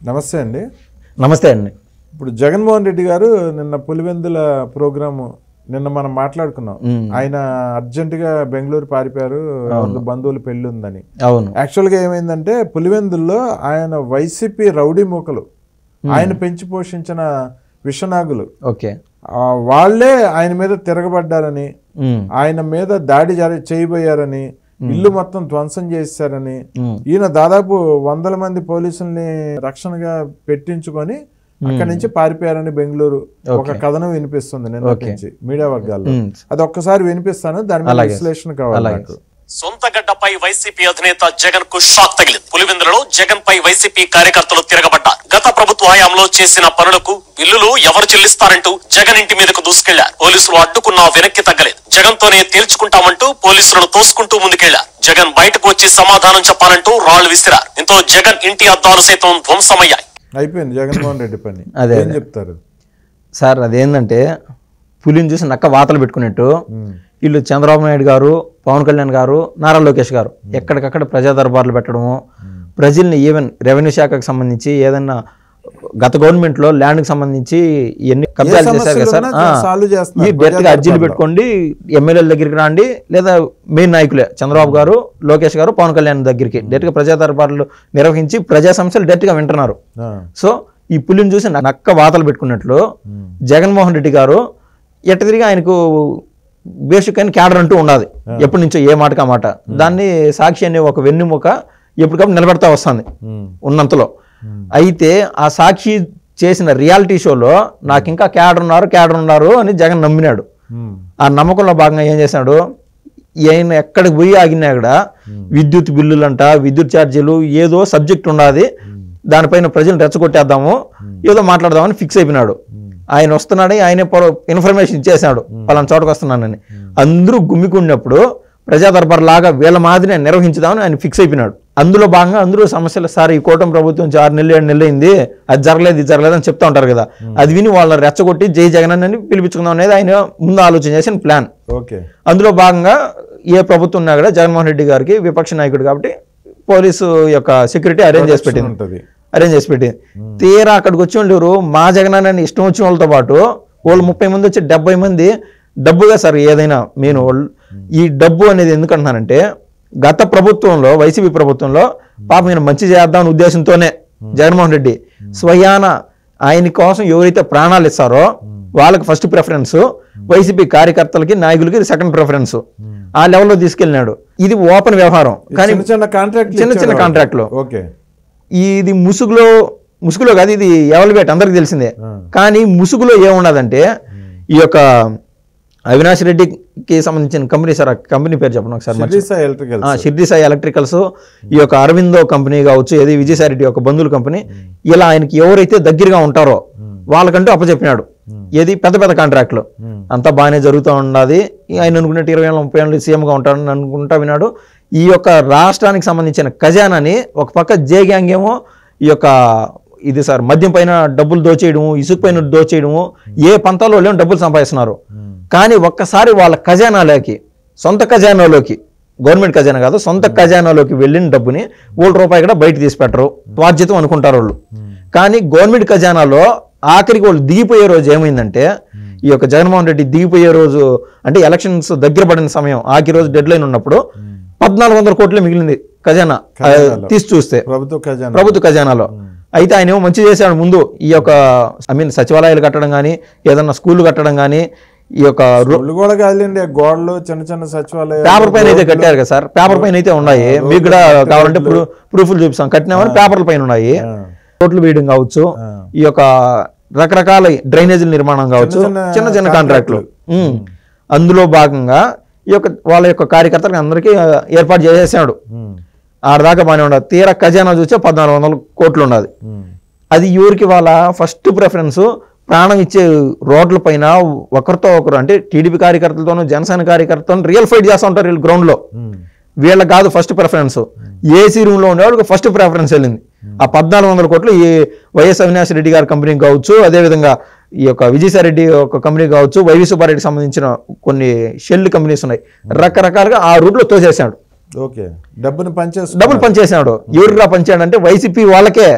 నమస్తే అండి. నమస్తే అండి. ఇప్పుడు జగన్మోహన్ రెడ్డి గారు నిన్న పులివెందుల ప్రోగ్రాము నిన్న మనం మాట్లాడుకున్నాం. ఆయన అర్జెంటుగా బెంగళూరు పారిపోయారు, బంధువుల పెళ్లి ఉందని. అవును. యాక్చువల్గా ఏమైందంటే పులివెందుల్లో ఆయన వైసీపీ రౌడీ మూకలు, ఆయన పెంచి పోషించిన విషనాగులు, ఓకే, వాళ్లే ఆయన మీద తిరగబడ్డారని, ఆయన మీద దాడి చేయబోయారని, ఇల్లు మొత్తం ధ్వంసం చేశారని, ఈయన దాదాపు 100 మంది పోలీసుల్ని రక్షణగా పెట్టించుకొని అక్కడి నుంచి పారిపోయారని బెంగళూరు ఒక కథనం వినిపిస్తుంది నిన్న నుంచి మీడియా వర్గాల్లో. అది ఒక్కసారి వినిపిస్తాను, దాని మీద విశ్లేషణ కావాలి నాకు. సొంత గడ్డపై వైసీపీ అధినేత జగన్ కు షాక్ తగిలింది. పులివెందులలో జగన్ పై వైసీపీ కార్యకర్తలు తిరగబడ్డారు. గత ప్రభుత్వ హయాంలో చేసిన పనులకు బిల్లులు ఎవరు చెల్లిస్తారంటూ జగన్ ఇంటి మీదకు దూసుకెళ్లారు. పోలీసులు అడ్డుకున్నా వెనక్కి తగ్గలేదు. జగన్ తోనే తేల్చుకుంటామంటూ పోలీసులను తోసుకుంటూ ముందుకెళ్లారు. జగన్ బయటకు వచ్చి సమాధానం చెప్పాలంటూ రాళ్లు విసిరారు. దీంతో జగన్ ఇంటి అద్దాలు సైతం ధ్వంసమయ్యాయి. అయిపోయింది జగన్మోహన్ రెడ్డి పని. ఏం చెప్తారు సార్? అదేంటంటే పులిని చూసి నక్క వాతలు పెట్టుకున్నట్టు వీళ్ళు చంద్రబాబు నాయుడు గారు, పవన్ కళ్యాణ్ గారు, నారా లోకేష్ గారు ఎక్కడికక్కడ ప్రజా దర్బార్లు పెట్టడము, ప్రజల్ని ఈవెన్ రెవెన్యూ శాఖకు సంబంధించి ఏదన్నా గత గవర్నమెంట్లో ల్యాండ్కి సంబంధించి ఎన్ని కబ్జాలు చేశారు కదా సార్, ఈ డైరెక్ట్గా అర్జీలు పెట్టుకోండి, ఎమ్మెల్యేల దగ్గరికి రండి, లేదా మెయిన్ నాయకులే చంద్రబాబు గారు, లోకేష్ గారు, పవన్ కళ్యాణ్ దగ్గరికి డైరెక్ట్గా ప్రజా దర్బార్లు నిర్వహించి ప్రజా సమస్యలు డైరెక్ట్గా వింటున్నారు. సో ఈ పులిని చూసి నక్క వాతలు పెట్టుకున్నట్లు జగన్మోహన్ రెడ్డి గారు ఎట్ట తిరిగి ఆయనకు బేసిక్ అయిన క్యాడర్ అంటూ ఉన్నది. ఎప్పటి నుంచో ఏ మాటకా మాట దాన్ని సాక్షి అనే ఒక వెన్నెముక ఎప్పటికప్పుడు నిలబెడతా వస్తుంది ఉన్నంతలో. అయితే ఆ సాక్షి చేసిన రియాలిటీ షోలో నాకు ఇంకా క్యాడర్ ఉన్నారు అని జగన్ నమ్మినాడు. ఆ నమ్మకంలో భాగంగా ఏం చేశాడు, ఆయన ఎక్కడికి పోయి ఆగినా కూడా విద్యుత్ బిల్లులంట, విద్యుత్ ఛార్జీలు, ఏదో సబ్జెక్ట్ ఉన్నది, దానిపైన ప్రజలు రెచ్చగొట్టేద్దాము, ఏదో మాట్లాడదామని ఫిక్స్ అయిపోయినాడు. ఆయన వస్తున్నాడని ఆయనే ఇన్ఫర్మేషన్ ఇచ్చేసాడు, పలానా చోటకు వస్తున్నానని. అందరూ గుమ్మికున్నప్పుడు ప్రజా దర్బార్ లాగా వీళ్ళ మాదిరి నిర్వహించుదామని ఆయన ఫిక్స్ అయిపోయినాడు. అందులో భాగంగా అందరూ సమస్యలు, సార్ ఈ కూటమి ప్రభుత్వం 6 నెలలు 7 నెలలు అయింది, అది జరగలేదు ఇది జరగలేదు అని చెప్తా ఉంటారు కదా, అది విని వాళ్ళని రెచ్చగొట్టి జై జగన్ అని పిలిపించుకుందాం అనేది ఆయన ముందు ఆలోచన చేసిన ప్లాన్. అందులో భాగంగా ఏ ప్రభుత్వం ఉన్నా కూడా జగన్మోహన్ రెడ్డి గారికి విపక్ష నాయకుడు కాబట్టి పోలీసు యొక్క సెక్యూరిటీ అరేంజ్ చేసి పెట్టింది. తీరా అక్కడికి వచ్చి వాళ్ళు మా జగన్ అని ఇష్టం వచ్చిన వాళ్ళతో పాటు వాళ్ళు 30 మంది వచ్చి 70 మంది డబ్బుగా, సార్ ఏదైనా నేను ఈ డబ్బు అనేది ఎందుకంటున్నానంటే గత ప్రభుత్వంలో వైసీపీ ప్రభుత్వంలో పాపం నేను మంచి చేద్దామని ఉద్దేశంతోనే జగన్మోహన్ రెడ్డి స్వయాన ఆయన కోసం ఎవరైతే ప్రాణాలు ఇస్తారో వాళ్ళకి ఫస్ట్ ప్రిఫరెన్స్, వైసీపీ కార్యకర్తలకి నాయకులకి సెకండ్ ప్రిఫరెన్స్, ఆ లెవెల్లో తీసుకెళ్ళినాడు. ఇది ఓపెన్ వ్యవహారం. కానీ చిన్న చిన్న కాంట్రాక్ట్లు ఇది ముసుగులో కాదు, ఇది ఎవరిబేట్ అందరికి తెలిసిందే. కానీ ముసుగులో ఏమున్నదంటే ఈ యొక్క అవినాష్ రెడ్డికి సంబంధించిన కంపెనీ, సార్ ఆ కంపెనీ పేరు చెప్పండి ఒకసారి. షిర్డీ సాయి ఎలక్ట్రికల్స్, ఈ యొక్క అరవిందో కంపెనీ కావచ్చు, ఏది విజయసాయి రెడ్డి యొక్క బంధువుల కంపెనీ, ఇలా ఆయనకి ఎవరైతే దగ్గరగా ఉంటారో వాళ్ళకంటూ అప్పచెప్పినాడు. ఏది పెద్ద పెద్ద కాంట్రాక్ట్లు అంతా బాగానే జరుగుతూ ఉన్నది. ఆయన అనుకున్నట్టు 20 ఏళ్ళ 30 ఏళ్ళు సీఎంగా ఉంటాడని అనుకుంటా విన్నాడు. ఈ యొక్క రాష్ట్రానికి సంబంధించిన ఖజానాని ఒక పక్క జే గ్యాంగ్ ఏమో ఈ యొక్క ఇది సార్ మద్యం పైన డబ్బులు దోచేయడము, ఇసుక పైన దోచేయడము, ఏ పంతాలో లేని డబ్బులు సంపాదిస్తున్నారు. కానీ ఒక్కసారి వాళ్ళ ఖజానాలోకి, సొంత ఖజానాలోకి, గవర్నమెంట్ ఖజానా కాదు సొంత ఖజానాలోకి వెళ్ళిన డబ్బుని ₹1 కూడా బయట తీసి పెట్టరు, బాధ్యత అనుకుంటారు వాళ్ళు. కానీ గవర్నమెంట్ ఖజానాలో ఆఖరికి వాళ్ళు దిగిపోయే రోజు ఏమైందంటే, ఈ యొక్క జగన్మోహన్ రెడ్డి దిగిపోయే రోజు అంటే ఎలక్షన్స్ దగ్గర పడిన సమయం, ఆఖరి రోజు డెడ్ లైన్ ఉన్నప్పుడు 1400 కోట్లే మిగిలింది ఖజానా తీసి చూస్తే ప్రభుత్వ ఖజానాలో. అయితే ఆయన ఏమో మంచి చేశాడు. ముందు ఈ యొక్క సచివాలయాలు కట్టడం కానీ, ఏదన్నా స్కూళ్ళు కట్టడం కానీ, ఈ యొక్క గోడలు చిన్న చిన్న సచివాలయాలు పేపర్ పైన అయితే కట్టారు కదా సార్, పేపర్ పైన అయితే ఉన్నాయి, మీకు కూడా కావాలంటే ప్రూఫ్లు చూపిస్తాం, కట్టినామని పేపర్ల పైన ఉన్నాయి. రోడ్లు వేయడం కావచ్చు, ఈ యొక్క రకరకాల డ్రైనేజీల నిర్మాణం కావచ్చు, చిన్న చిన్న కాంట్రాక్టులు. అందులో భాగంగా ఈ యొక్క వాళ్ళ యొక్క కార్యకర్తలకు అందరికీ ఏర్పాటు చేసేసాడు. ఆడదాకా బాగానే ఉండదు. తీరా ఖజానా చూస్తే 1400 కోట్లు ఉన్నది. అది ఎవరికి వాళ్ళ ఫస్ట్ ప్రిఫరెన్స్, ప్రాణం ఇచ్చే రోడ్ల పైన ఒకరితో ఒకరు అంటే టీడీపీ కార్యకర్తలతోనూ జనసేన కార్యకర్తలతో రియల్ ఫైట్ చేస్తూ ఉంటారు వీళ్ళు గ్రౌండ్లో. వీళ్ళకి కాదు ఫస్ట్ ప్రిఫరెన్స్, ఏసీ రూమ్లో ఉండేవాళ్ళకి ఫస్ట్ ప్రిఫరెన్స్ వెళ్ళింది. ఆ 1400 కోట్లు ఈ వైఎస్ అవినాష్ రెడ్డి గారి కంపెనీకి కావచ్చు, అదేవిధంగా ఈ యొక్క విజయసాయి రెడ్డి ఒక కంపెనీ కావచ్చు, వైవి సుబ్బారెడ్డికి సంబంధించిన కొన్ని షెల్ కంపెనీస్ ఉన్నాయి, రకరకాలుగా ఆ రూట్లో తోసేసాడు. ఓకే, డబ్బులు పనిచేసినాడు. ఎవరురా పనిచేయడంటే వైసీపీ వాళ్ళకే.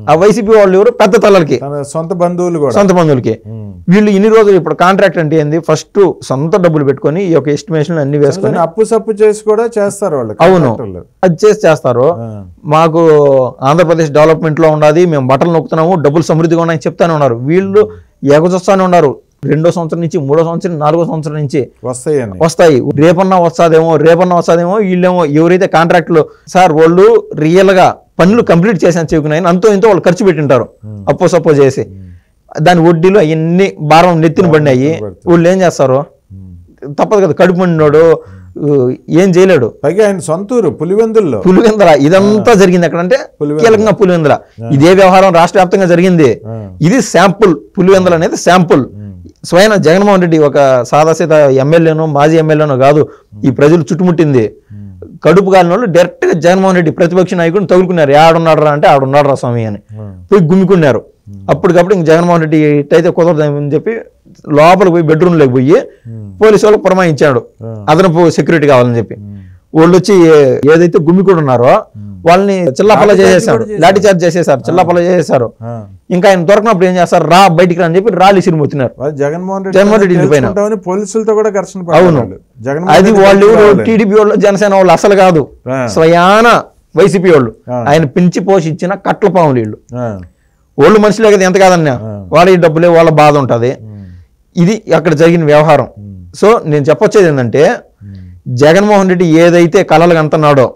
ఆ వైసీపీ వాళ్ళు ఎవరు పెద్ద తల్లలకి, సొంత బంధువులకి. వీళ్ళు ఇన్ని రోజులు ఇప్పుడు కాంట్రాక్ట్ అంటే ఏంది, ఫస్ట్ సొంత డబ్బులు పెట్టుకొని ఈ యొక్క ఎస్టిమేషన్ అన్ని వేసుకొని అప్పు సప్పు చేసి కూడా చేస్తారు వాళ్ళు. అవును, అది చేస్తారు. మాకు ఆంధ్రప్రదేశ్ డెవలప్మెంట్ లో ఉన్నది, మేము బట్టలు నొక్కుతున్నాము, డబ్బులు సమృద్ధిగా ఉన్నాయని చెప్తానే ఉన్నారు. వీళ్ళు ఎగజొస్తానే ఉన్నారు. 2వ సంవత్సరం నుంచి 3వ సంవత్సరం 4వ సంవత్సరం నుంచి వస్తాయి. రేపన్నా వస్తాదేమో వీళ్ళేమో ఎవరైతే కాంట్రాక్టులు సార్ వాళ్ళు రియల్ గా పనులు కంప్లీట్ చేసాను చెప్పుకున్నాయి, అంతో ఇంతో వాళ్ళు ఖర్చు పెట్టింటారు అప్పో సప్పో చేసి. దాని వడ్డీలు అవన్నీ భారం నెత్తిన పడినాయి. వాళ్ళు ఏం చేస్తారు, తప్పదు కదా, కడుపు మండినోడు ఏం చేయలేడు. పైగా ఆయన సొంతూరు పులివెందుల. ఇదంతా జరిగింది ఎక్కడంటే కీలకంగా పులివెందుల. ఇదే వ్యవహారం రాష్ట్ర వ్యాప్తంగా జరిగింది. ఇది శాంపుల్. పులివెందుల అనేది శాంపుల్. స్వయం జగన్మోహన్ రెడ్డి ఒక సాదాసీత ఎమ్మెల్యేనో మాజీ ఎమ్మెల్యేనో కాదు, ఈ ప్రజలు చుట్టుముట్టింది. కడుపు కాలిన వాళ్ళు డైరెక్ట్ గా జగన్మోహన్ రెడ్డి ప్రతిపక్ష నాయకుడిని తగులుకున్నారు. ఆడున్నాడు రా అంటే ఆడున్నాడు రా స్వామి అని పోయి గుమ్మికున్నారు. అప్పటికప్పుడు ఇంక జగన్మోహన్ రెడ్డి ఇట్టయితే కుదరదని చెప్పి లోపలికి పోయి బెడ్రూమ్ లోకి పోయి పోలీసు వాళ్ళకి పురమాయించాడు అదనపు సెక్యూరిటీ కావాలని చెప్పి. వాళ్ళు వచ్చి ఏదైతే గుమ్మికుడు ఉన్నారో వాళ్ళని చిల్లాపల్ల చేసేసారు, లాఠీ చార్జ్ చేసేసారు, చిల్లాపల్ల చేసేసారు. ఇంకా ఆయన దొరకనప్పుడు ఏం చేస్తారు, రా బయటికి రా అని చెప్పి రాళ్ళు ఇసిరిపోతున్నారు జగన్మోహన్ రెడ్డి ఇంటి పైన. పోలీసులతో కూడా ఘర్షణ. అవును, అది వాళ్ళు టీడీపీ వాళ్ళు జనసేన వాళ్ళు అసలు కాదు, స్వయాన వైసీపీ వాళ్ళు. ఆయన పెంచి పోషించిన కట్ల పాములు వీళ్ళు. వాళ్ళు మనుషులే కదా, ఎంత కాదన్నా వాళ్ళ డబ్బులే, వాళ్ళ బాధ ఉంటుంది. ఇది అక్కడ జరిగిన వ్యవహారం. సో నేను చెప్పొచ్చేది ఏంటంటే, జగన్మోహన్ రెడ్డి ఏదైతే కళలు అంటున్నాడో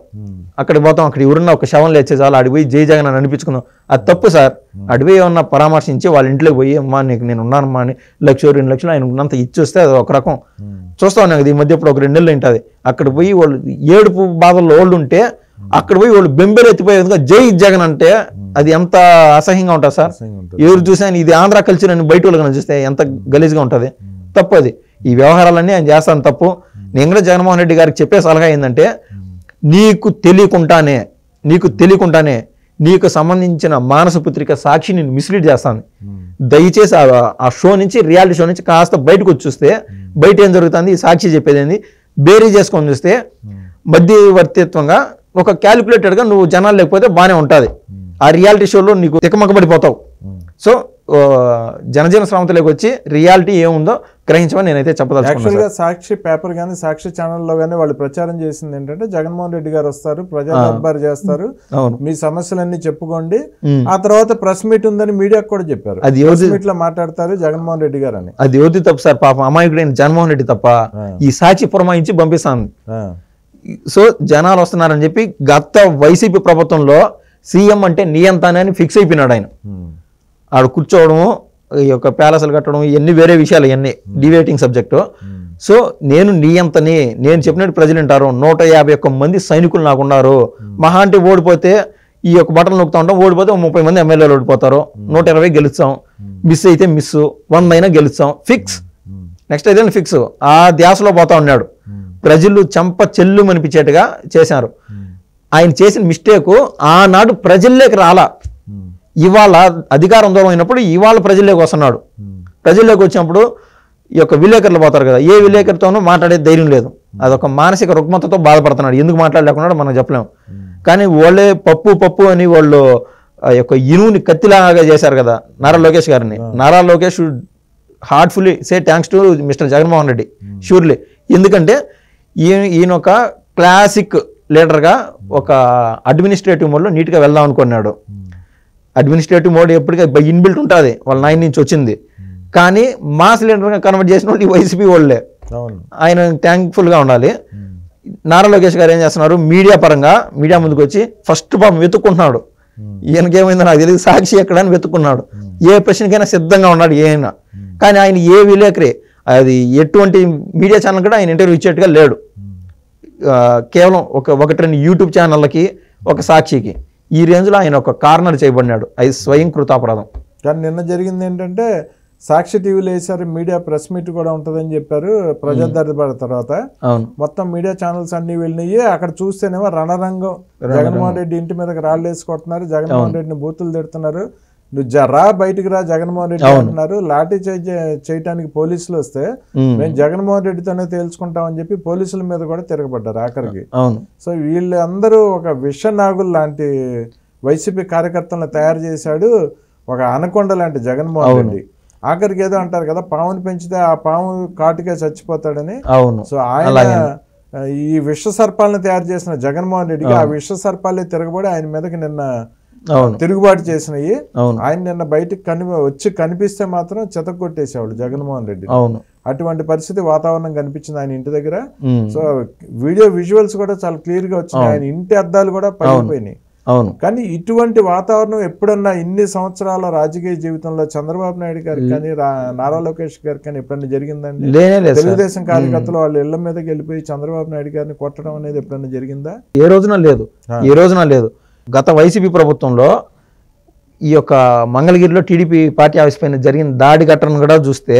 అక్కడికి పోతాం, అక్కడ ఎవరున్నా ఒక శవం లేచే చాలు అడిపోయి జై జగన్ అని అనిపించుకుందాం, అది తప్పు సార్. అడిపోయి ఏమన్నా పరామర్శించి వాళ్ళ ఇంట్లోకి పోయి అమ్మా నీకు నేను ఉన్నానమ్మా అని 1,00,000 2 లక్షలు ఆయన ఉన్నంత ఇచ్చి వస్తే అది ఒక రకం. చూస్తా ఉన్నాం కదా ఈ మధ్య ఇప్పుడు ఒక 2 నెలలు ఉంటుంది. అక్కడ పోయి వాళ్ళు ఏడుపు బాధల్లో వాళ్ళు ఉంటే అక్కడ పోయి వాళ్ళు బెంబేలు ఎత్తిపోయేందుకు జై జగన్ అంటే అది ఎంత అసహ్యంగా ఉంటుంది సార్. ఎవరు చూసాను ఇది ఆంధ్ర కల్చర్ అని బయట వాళ్ళకి చూస్తే ఎంత గలీజ్గా ఉంటుంది. తప్పు అది. ఈ వ్యవహారాలన్నీ ఆయన చేస్తాను తప్పు. నేను కూడా జగన్మోహన్ రెడ్డి గారికి చెప్పే సలహా ఏంటంటే, నీకు తెలియకుండానే నీకు సంబంధించిన మానస పుత్రిక సాక్షి నేను మిస్లీడ్ చేస్తాను. దయచేసి ఆ షో నుంచి, రియాలిటీ షో నుంచి కాస్త బయటకు వచ్చి చూస్తే బయట ఏం జరుగుతుంది, ఈ సాక్షి చెప్పేది ఏంది బేరీ చేసుకొని చూస్తే మధ్యవర్తిత్వంగా ఒక క్యాలిక్యులేటెడ్గా నువ్వు జనాలు లేకపోతే బాగానే ఉంటుంది. ఆ రియాలిటీ షోలో నీకు తికమకబడిపోతావు. సో జనజన శ్రావంతిలోకి వచ్చి రియాలిటీ ఏముందో గ్రహించమని నేనైతే చెప్పదలుచుకున్నాను. సాక్షి పేపర్ కానీ సాక్షి ఛానల్లో కానీ వాళ్ళు ప్రచారం చేసింది ఏంటంటే, జగన్మోహన్ రెడ్డి గారు వస్తారు, ప్రజా దర్బార్ చేస్తారు, మీ సమస్యలన్నీ చెప్పుకోండి, ఆ తర్వాత ప్రెస్ మీట్ ఉందని మీడియాకు కూడా చెప్పారు. అది ప్రెస్ మీట్ లో మాట్లాడతారు జగన్మోహన్ రెడ్డి గారు అని. అది ఎవరిది తప్పు సార్, పాపం అమాయకుడైన జగన్మోహన్ రెడ్డి తప్ప. ఈ సాక్షి పురమాయించి పంపిస్తాను. సో జనాలు వస్తున్నారని చెప్పి గత వైసీపీ ప్రభుత్వంలో సీఎం అంటే నియంతానే అని ఫిక్స్ అయిపోయినాడు ఆయన. ఆడు కూర్చోవడము, ఈ యొక్క ప్యాలెస్లు కట్టడం, ఇవన్నీ వేరే విషయాలు, ఇవన్నీ డిబేటింగ్ సబ్జెక్టు. సో నేను నియంతని, నేను చెప్పినట్టు ప్రజలు వింటారు. 151 మంది సైనికులు నాకు ఉన్నారు. మహా అంటే ఓడిపోతే ఈ యొక్క బట్టలు నొక్కుతా ఉంటాం, ఓడిపోతే 30 మంది ఎమ్మెల్యేలు ఓడిపోతారు, 120 గెలుస్తాం, మిస్ అయితే మిస్, 100 అయినా గెలుస్తాం, ఫిక్స్. నెక్స్ట్ అయితే ఫిక్స్. ఆ ధ్యాసలో పోతా ఉన్నాడు. ప్రజలు చెంప చెల్లు అనిపించేట్టుగా చేశారు. ఆయన చేసిన మిస్టేకు ఆనాడు ప్రజల్లోకి రాలా. ఇవాళ అధికారం దూరం అయినప్పుడు ఇవాళ ప్రజల్లోకి వస్తున్నాడు. ప్రజల్లోకి వచ్చినప్పుడు ఈ యొక్క విలేకరులు పోతారు కదా, ఏ విలేకరితోనూ మాట్లాడే ధైర్యం లేదు. అదొక మానసిక రుగ్మతతో బాధపడుతున్నాడు. ఎందుకు మాట్లాడలేకున్నాడు మనం చెప్పలేము. కానీ వాళ్ళే పప్పు అని వాళ్ళు ఆ యొక్క ఇనువుని కత్తిలాగా చేశారు కదా నారా లోకేష్ గారిని. Nara Lokesh heartfully say thanks to mister Jaganmohan Reddy, surely. ఎందుకంటే ఈయన ఒక క్లాసిక్ లీడర్గా ఒక అడ్మినిస్ట్రేటివ్ మోడ్లో నీట్గా వెళ్దాం అనుకున్నాడు. అడ్మినిస్ట్రేటివ్ మోడ్ ఎప్పటికీ ఇన్బిల్ట్ ఉంటుంది, వాళ్ళ 9 నుంచి వచ్చింది. కానీ మాస్ లీడర్గా కన్వర్ట్ చేసిన వాళ్ళు ఈ వైసీపీ వాళ్ళే. ఆయన థ్యాంక్ఫుల్గా ఉండాలి. నారా లోకేష్ గారు ఏం చేస్తున్నారు, మీడియా పరంగా మీడియా ముందుకు వచ్చి ఫస్ట్ పాపం వెతుక్కుంటున్నాడు. ఈయనకేమైందో నాకు తెలియదు, సాక్షి ఎక్కడని వెతుక్కున్నాడు. ఏ ప్రశ్నకైనా సిద్ధంగా ఉన్నాడు ఏమైనా. కానీ ఆయన ఏ విలేకరి, అది ఎటువంటి మీడియా ఛానల్ కూడా ఆయన ఇంటర్వ్యూ ఇచ్చేట్టుగా లేడు. కేవలం ఒకటి 2 యూట్యూబ్ ఛానళ్ళకి, ఒక సాక్షికి, ఈ రేంజ్లో ఆయన ఒక కార్నర్ చేయబడినాడు. అది స్వయం కృతాపరాధం. కానీ నిన్న జరిగింది ఏంటంటే, సాక్షి టీవీలో వేసారు, మీడియా ప్రెస్ మీట్ కూడా ఉంటుందని చెప్పారు. ప్రజా దర్బార్ తర్వాత మొత్తం మీడియా ఛానల్స్ అన్ని వెళ్ళినాయి. అక్కడ చూస్తేనేమో రణరంగం, జగన్మోహన్ రెడ్డి ఇంటి మీదకి రాళ్ళు వేసుకుంటున్నారు, జగన్మోహన్ రెడ్డిని బూతులు తిడుతున్నారు, నువ్వు రా బయటికి రా జగన్మోహన్ రెడ్డి అంటున్నారు. లాఠీ చేయటానికి పోలీసులు వస్తే మేము జగన్మోహన్ రెడ్డితోనే తేల్చుకుంటామని చెప్పి పోలీసుల మీద కూడా తిరగబడ్డారు ఆఖరికి. సో వీళ్ళందరూ ఒక విషనాగులు లాంటి వైసీపీ కార్యకర్తలను తయారు చేశాడు, ఒక అనకొండ లాంటి జగన్మోహన్ రెడ్డి. ఆఖరికి ఏదో అంటారు కదా, పాముని పెంచితే ఆ పాము కాటుకే చచ్చిపోతాడని. సో ఆయన ఈ విష సర్పాలను తయారు చేసిన జగన్మోహన్ రెడ్డికి ఆ విష సర్పాలే తిరగబడి ఆయన మీదకి నిన్న తిరుగుబాటు చేసినవి. ఆయన నిన్న బయటకు వచ్చి కనిపిస్తే మాత్రం చెతకొట్టేసేవాడు జగన్మోహన్ రెడ్డి. అటువంటి పరిస్థితి వాతావరణం కనిపించింది ఆయన ఇంటి దగ్గర. సో వీడియో విజువల్స్ కూడా చాలా క్లియర్ గా వచ్చినాయి. ఆయన ఇంటి అద్దాలు కూడా పగిలిపోయినాయి. కానీ ఇటువంటి వాతావరణం ఎప్పుడన్నా ఇన్ని సంవత్సరాల రాజకీయ జీవితంలో చంద్రబాబు నాయుడు గారికి కానీ నారా లోకేష్ గారికి కానీ ఎప్పుడన్నా జరిగిందండి? తెలుగుదేశం కార్యకర్తలు వాళ్ళ ఇళ్ల మీదకి వెళ్ళిపోయి చంద్రబాబు నాయుడు గారిని కొట్టడం అనేది ఎప్పుడన్నా జరిగిందా? ఏ రోజున లేదు, ఏ రోజున లేదు. గత వైసీపీ ప్రభుత్వంలో ఈ యొక్క మంగళగిరిలో టీడీపీ పార్టీ ఆఫీస్ పైన జరిగిన దాడి ఘటన కూడా చూస్తే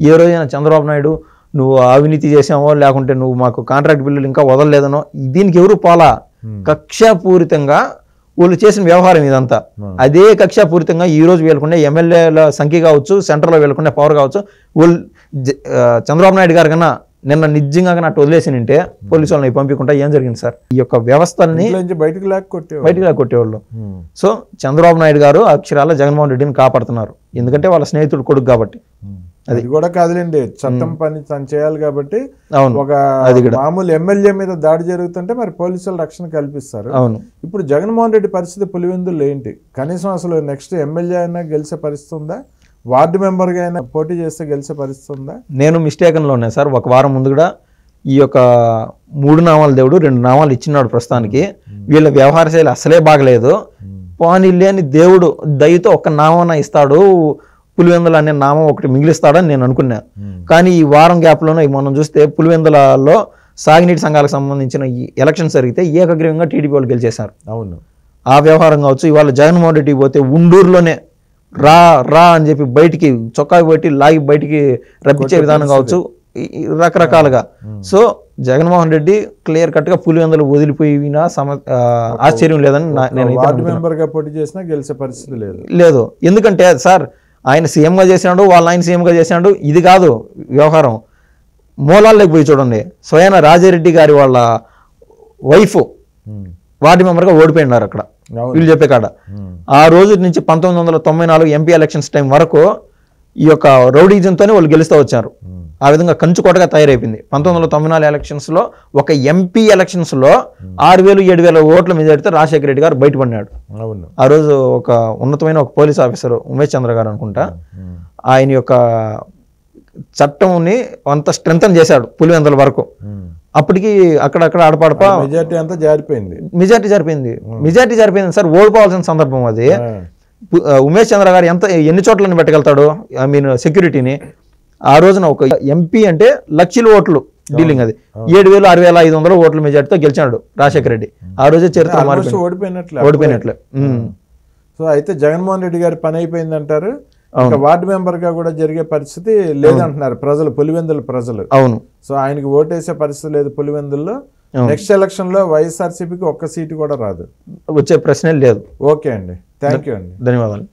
ఏ రోజైనా చంద్రబాబు నాయుడు నువ్వు అవినీతి చేసావో లేకుంటే నువ్వు మాకు కాంట్రాక్ట్ బిల్లులు ఇంకా వదలలేదనో దీనికి ఎవరు పోలా. కక్షాపూరితంగా వాళ్ళు చేసిన వ్యవహారం ఇదంతా. అదే కక్షాపూరితంగా ఈ రోజు వీళ్ళకుండే ఎమ్మెల్యేల సంఖ్య కావచ్చు, సెంటర్లో వీళ్ళకుండే పవర్ కావచ్చు, వాళ్ళు చంద్రబాబు నాయుడు గారు కన్నా నిన్న నిజంగా అట్టు వదిలేసి నింటే పోలీసు వాళ్ళని పంపించుకుంటా ఏం జరిగింది సార్? ఈ యొక్క వ్యవస్థల్ని బయటకు కొట్టేవాళ్ళు. సో చంద్రబాబు నాయుడు గారు అక్షరాల జగన్మోహన్ రెడ్డిని కాపాడుతున్నారు, ఎందుకంటే వాళ్ళ స్నేహితుడు కొడుకు కాబట్టి. అది కూడా కాదులేండి, చట్టం పని తను చేయాలి కాబట్టి. ఒక మామూలు ఎమ్మెల్యే మీద దాడి జరుగుతుంటే మరి పోలీసులు రక్షణ కల్పిస్తారు. ఇప్పుడు జగన్మోహన్ రెడ్డి పరిస్థితి పులివెందులు ఏంటి? కనీసం అసలు నెక్స్ట్ ఎమ్మెల్యే అయినా గెలిచే పరిస్థితి ఉందా? వార్డు మెంబర్గా అయినా పోటీ చేస్తే గెలిచే పరిస్థితి ఉందా? నేను మిస్టేకన్లో ఉన్నాయి సార్. ఒక వారం ముందు కూడా ఈ యొక్క 3 నామాల దేవుడు 2 నామాలు ఇచ్చినాడు ప్రస్తుతానికి. వీళ్ళ వ్యవహార శైలి అసలే బాగలేదు. పోనీ లేని దేవుడు దయతో ఒక నామం ఇస్తాడు, పులివెందుల అనే నామం ఒకటి మిగిలిస్తాడని నేను అనుకున్నా. కానీ ఈ వారం గ్యాప్లోనే మనం చూస్తే పులివెందులలో సాగునీటి సంఘాలకు సంబంధించిన ఈ ఎలక్షన్స్ జరిగితే ఏకగ్రీవంగా టీడీపీ వాళ్ళు గెలిచేశారు. అవును, ఆ వ్యవహారం కావచ్చు. ఇవాళ జగన్మోహన్ రెడ్డి పోతే ఉండూరులోనే రా రా అని చెప్పి బయటికి చొక్కా పెట్టి లాగి బయటికి రప్పించే విధానం కావచ్చు, రకరకాలుగా. So Jaganmohan Reddy clear cut గా పులివెందులు వదిలిపోయినా ఆశ్చర్యం లేదని నేను పోటీ చేసినా గెలిచే పరిస్థితి లేదు. ఎందుకంటే సార్ ఆయన సీఎంగా చేసినాడు, ఆయన సీఎంగా చేసినాడు, ఇది కాదు వ్యవహారం. మూలాల్లోకి పోయి చూడండి, స్వయాన రాజారెడ్డి గారి వాళ్ళ వైఫ్ వార్డు మెంబర్గా ఓడిపోయినారు అక్కడ వీళ్ళు చెప్పే కాడ. ఆ రోజు నుంచి 1994 ఎంపీ ఎలక్షన్స్ టైం వరకు ఈ యొక్క రౌడీజంతోనే వాళ్ళు గెలుస్తూ వచ్చారు. ఆ విధంగా కంచుకోటగా తయారైపోయింది. 1994 ఎలక్షన్స్ లో ఒక ఎంపీ ఎలక్షన్స్ లో 6,000-7,000 ఓట్ల మెజారిటీతో రాజశేఖర రెడ్డి గారు బయటపడినాడు. ఆ రోజు ఒక ఉన్నతమైన ఒక పోలీస్ ఆఫీసర్ ఉమేష్ చంద్ర గారు అనుకుంటా, ఆయన యొక్క చట్టంని అంత స్ట్రెంథన్ చేశాడు పులివెందుల వరకు. అప్పటికి అక్కడక్కడ ఆడపాడప మెజారిటీ జరిపోయింది సార్. ఓడిపోవాల్సిన సందర్భం అది. ఉమేష్ చంద్ర గారు ఎన్ని చోట్లని పెట్టగలుగుతాడు ఐ మీన్ సెక్యూరిటీని? ఆ రోజున ఒక ఎంపీ అంటే లక్షల ఓట్లు డీలింగ్, అది 7,000-6,500 ఓట్ల మెజార్టీతో గెలిచాడు రాజశేఖర రెడ్డి. ఆ రోజే చరిత్ర ఓడిపోయినట్లే. సో అయితే జగన్మోహన్ రెడ్డి గారి పని అయిపోయింది అంటారు. వార్డు మెంబర్ గా కూడా జరిగే పరిస్థితి లేదంటున్నారు ప్రజలు, పులివెందుల ప్రజలు. అవును. సో ఆయనకి ఓటేసే పరిస్థితి లేదు పులివెందుల్లో. నెక్స్ట్ ఎలక్షన్ లో వైఎస్ఆర్సీపీకి ఒక్క సీటు కూడా రాదు, వచ్చే ప్రశ్నే లేదు. ఓకే అండి, థ్యాంక్ యూ అండి, ధన్యవాదాలు.